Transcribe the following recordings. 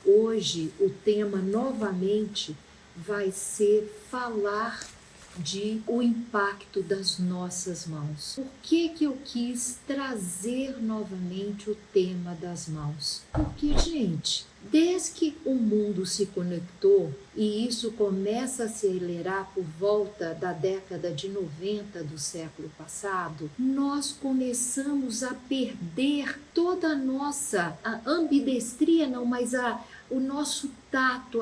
Hoje o tema novamente vai ser falar o impacto das nossas mãos. Por que eu quis trazer novamente o tema das mãos? Porque, gente, desde que o mundo se conectou, e isso começa a se acelerar por volta da década de 90 do século passado, nós começamos a perder toda a nossa ambidestria, não, mas o nosso tato,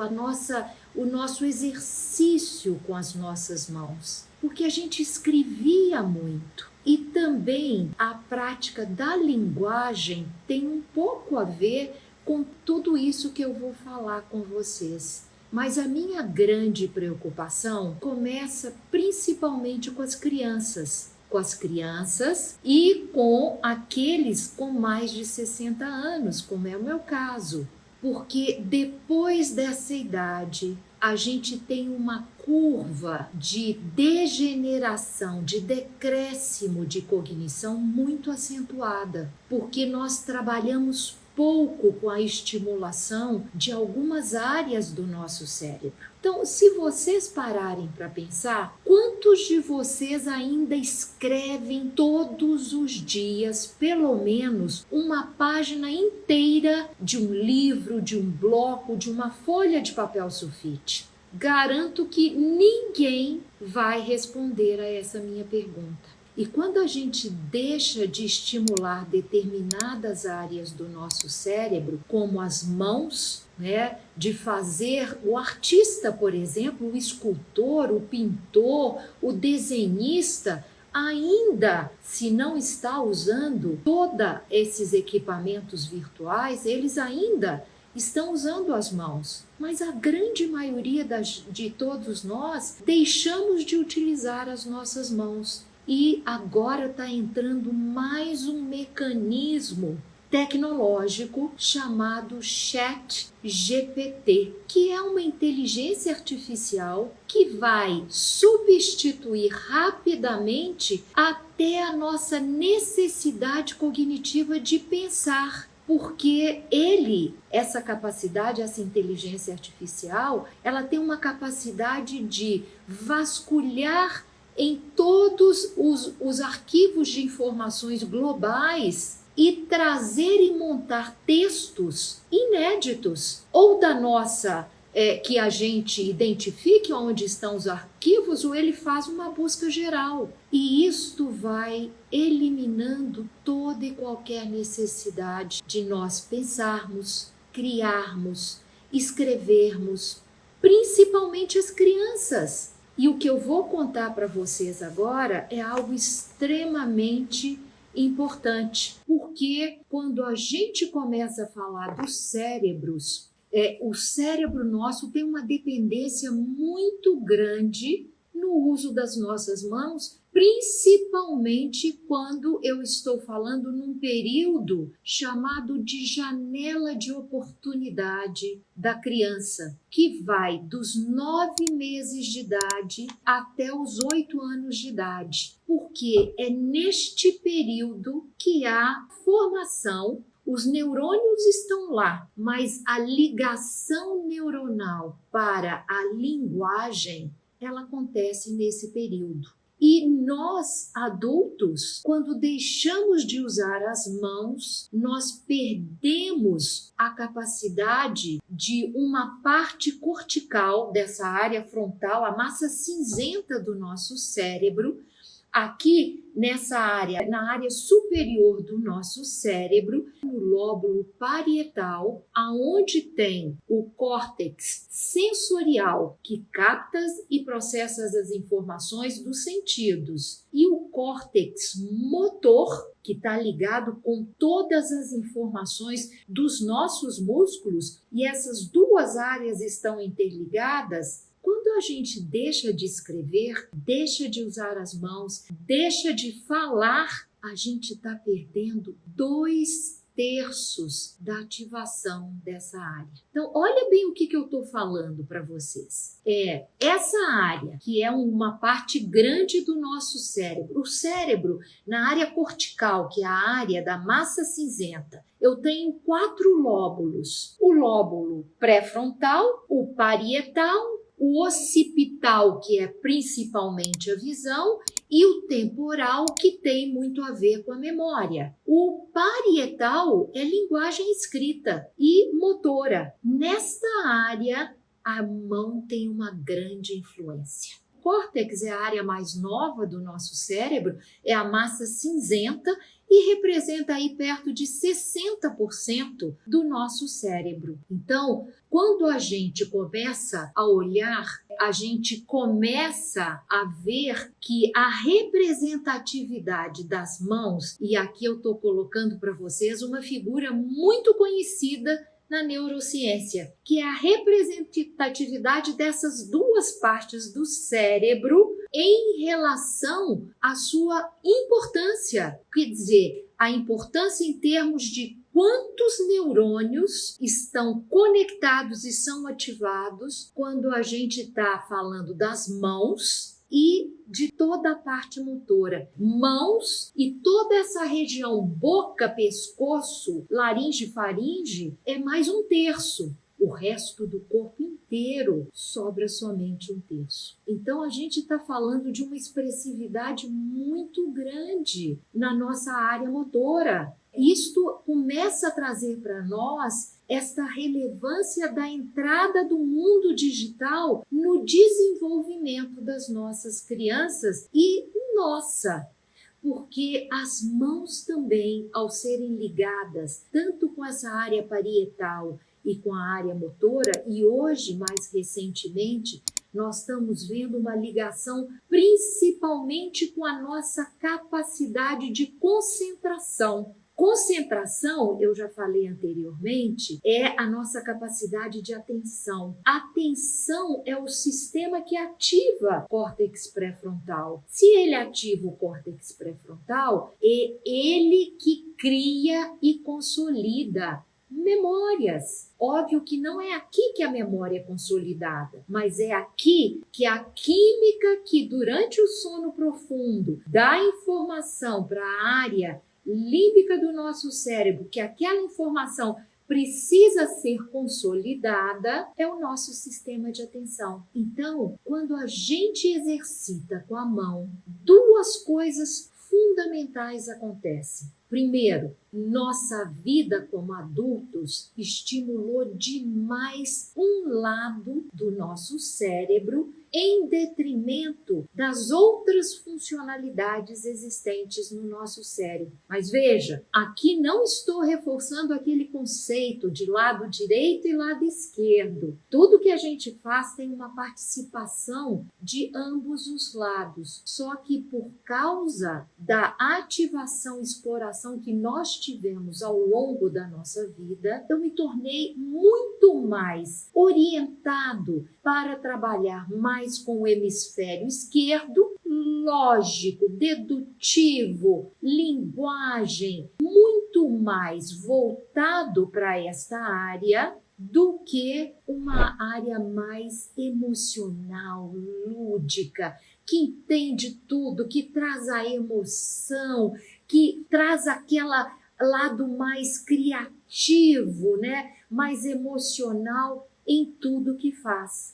o nosso exercício com as nossas mãos, porque a gente escrevia muito. E também a prática da linguagem tem um pouco a ver com tudo isso que eu vou falar com vocês. Mas a minha grande preocupação começa principalmente com as crianças. Com as crianças e com aqueles com mais de 60 anos, como é o meu caso. Porque depois dessa idade, a gente tem uma curva de degeneração, de decréscimo de cognição muito acentuada, porque nós trabalhamos pouco com a estimulação de algumas áreas do nosso cérebro. Então, se vocês pararem para pensar, quantos de vocês ainda escrevem todos os dias, pelo menos, uma página inteira de um livro, de um bloco, de uma folha de papel sulfite? Garanto que ninguém vai responder a essa minha pergunta. E quando a gente deixa de estimular determinadas áreas do nosso cérebro, como as mãos, de fazer o artista, por exemplo, o escultor, o pintor, o desenhista, ainda se não está usando todos esses equipamentos virtuais, eles ainda estão usando as mãos. Mas a grande maioria de todos nós deixamos de utilizar as nossas mãos. E agora está entrando mais um mecanismo tecnológico chamado ChatGPT, que é uma inteligência artificial que vai substituir rapidamente até a nossa necessidade cognitiva de pensar. Porque essa capacidade, essa inteligência artificial, ela tem uma capacidade de vasculhar em todos os arquivos de informações globais e trazer e montar textos inéditos, ou da nossa, que a gente identifique onde estão os arquivos, ou ele faz uma busca geral. E isto vai eliminando toda e qualquer necessidade de nós pensarmos, criarmos, escrevermos, principalmente as crianças. E o que eu vou contar para vocês agora é algo extremamente importante, porque quando a gente começa a falar dos cérebros, o cérebro nosso tem uma dependência muito grande no uso das nossas mãos, principalmente quando eu estou falando num período chamado de janela de oportunidade da criança, que vai dos 9 meses de idade até os 8 anos de idade, porque é neste período que há formação. Os neurônios estão lá, mas a ligação neuronal para a linguagem, ela acontece nesse período. E nós, adultos, quando deixamos de usar as mãos, nós perdemos a capacidade de uma parte cortical dessa área frontal, a massa cinzenta do nosso cérebro. Aqui nessa área, na área superior do nosso cérebro, no lóbulo parietal, aonde tem o córtex sensorial, que capta e processa as informações dos sentidos, e o córtex motor, que está ligado com todas as informações dos nossos músculos, e essas duas áreas estão interligadas. Quando a gente deixa de escrever, deixa de usar as mãos, deixa de falar, a gente está perdendo 2/3 da ativação dessa área. Então, olha bem o que eu estou falando para vocês. Essa área, que é uma parte grande do nosso cérebro, o cérebro na área cortical, que é a área da massa cinzenta, eu tenho 4 lóbulos: o lóbulo pré-frontal, o parietal, o occipital, que é principalmente a visão, e o temporal, que tem muito a ver com a memória. O parietal é linguagem escrita e motora. Nesta área, a mão tem uma grande influência. O córtex é a área mais nova do nosso cérebro, é a massa cinzenta e representa aí perto de 60% do nosso cérebro. Então, quando a gente começa a olhar, a gente começa a ver que a representatividade das mãos, e aqui eu estou colocando para vocês uma figura muito conhecida na neurociência, que é a representatividade dessas duas partes do cérebro em relação à sua importância. Quer dizer, a importância em termos de quantos neurônios estão conectados e são ativados quando a gente está falando das mãos e de toda a parte motora. Mãos e toda essa região boca, pescoço, laringe, faringe é mais 1/3. O resto do corpo inteiro sobra somente 1/3. Então a gente está falando de uma expressividade muito grande na nossa área motora. Isto começa a trazer para nós esta relevância da entrada do mundo digital no desenvolvimento das nossas crianças e nossa, porque as mãos também, ao serem ligadas tanto com essa área parietal e com a área motora, e hoje, mais recentemente, nós estamos vendo uma ligação principalmente com a nossa capacidade de concentração. Concentração, eu já falei anteriormente, é a nossa capacidade de atenção. Atenção é o sistema que ativa o córtex pré-frontal. Se ele ativa o córtex pré-frontal, é ele que cria e consolida memórias. Óbvio que não é aqui que a memória é consolidada, mas é aqui que a química que durante o sono profundo dá informação para a área límbica do nosso cérebro, que aquela informação precisa ser consolidada, é o nosso sistema de atenção. Então, quando a gente exercita com a mão, 2 coisas fundamentais acontecem. Primeiro, nossa vida como adultos estimulou demais um lado do nosso cérebro em detrimento das outras funcionalidades existentes no nosso cérebro. Mas veja, aqui não estou reforçando aquele conceito de lado direito e lado esquerdo. Tudo que a gente faz tem uma participação de ambos os lados. Só que por causa da ativação e exploração que nós tivemos ao longo da nossa vida, eu me tornei muito mais orientado para trabalhar mais com o hemisfério esquerdo, lógico, dedutivo, linguagem, muito mais voltado para esta área do que uma área mais emocional, lúdica, que entende tudo, que traz a emoção, que traz aquele lado mais criativo, né? Mais emocional em tudo que faz.